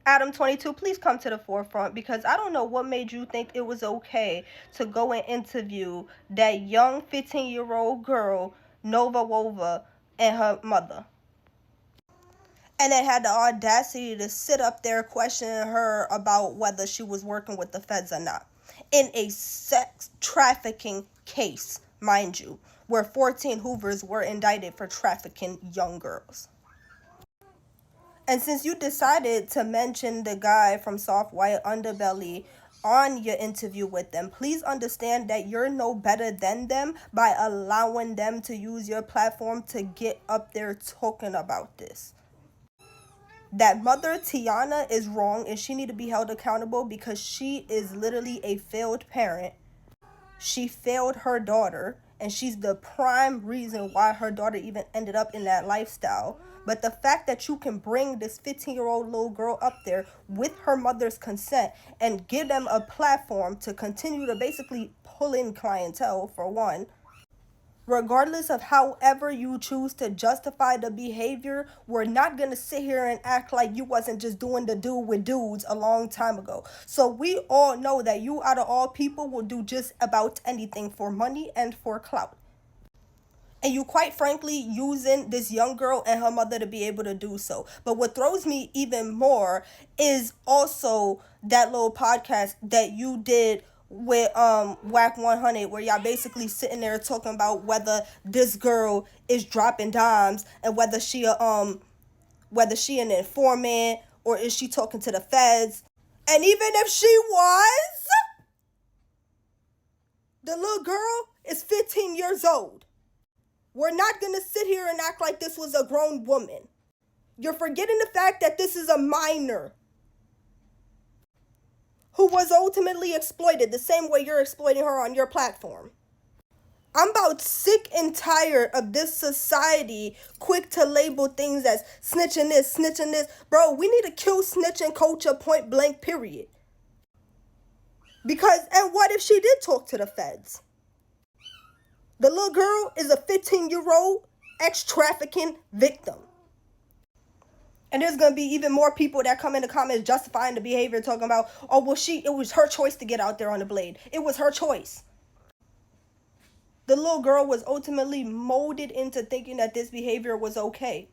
Adam 22, please come to the forefront, because I don't know what made you think it was okay to go and interview that young 15-year-old girl, Nova Woava, and her mother. And then had the audacity to sit up there questioning her about whether she was working with the feds or not. In a sex trafficking case, mind you, where 14 Hoovers were indicted for trafficking young girls. And since you decided to mention the guy from Soft White Underbelly on your interview with them, please understand that you're no better than them by allowing them to use your platform to get up there talking about this. That mother Tiana is wrong and she need to be held accountable, because she is literally a failed parent. She failed her daughter, and she's the prime reason why her daughter even ended up in that lifestyle. But the fact that you can bring this 15-year-old little girl up there with her mother's consent and give them a platform to continue to basically pull in clientele, for one, regardless of however you choose to justify the behavior, we're not going to sit here and act like you wasn't just doing the do with dudes a long time ago. So we all know that you, out of all people, will do just about anything for money and for clout. And you quite frankly using this young girl and her mother to be able to do so. But what throws me even more is also that little podcast that you did with Whack 100, where y'all basically sitting there talking about whether this girl is dropping dimes and whether she an informant or is she talking to the feds. And even if she was, the little girl is 15 years old. We're not going to sit here and act like this was a grown woman. You're forgetting the fact that this is a minor who was ultimately exploited the same way you're exploiting her on your platform. I'm about sick and tired of this society quick to label things as snitching this, snitching this. Bro, we need to kill snitching culture, point blank, period. Because, and what if she did talk to the feds? The little girl is a 15-year-old ex-trafficking victim. And there's going to be even more people that come in the comments justifying the behavior, talking about, oh, well, it was her choice to get out there on the blade. It was her choice. The little girl was ultimately molded into thinking that this behavior was okay.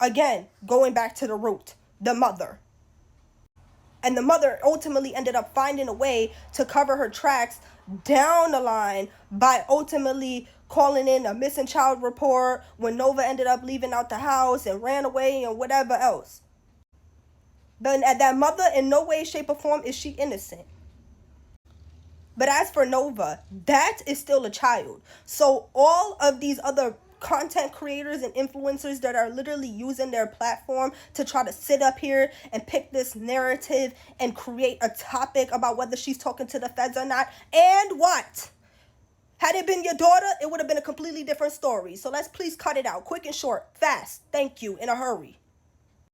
Again, going back to the root, the mother. And the mother ultimately ended up finding a way to cover her tracks down the line by ultimately calling in a missing child report when Nova ended up leaving out the house and ran away and whatever else. But that mother, in no way, shape, or form is she innocent. But as for Nova, that is still a child. So all of these other content creators and influencers that are literally using their platform to try to sit up here and pick this narrative and create a topic about whether she's talking to the feds or not. And what? Had it been your daughter, it would have been a completely different story. So let's please cut it out. Quick and short. Fast. Thank you. In a hurry.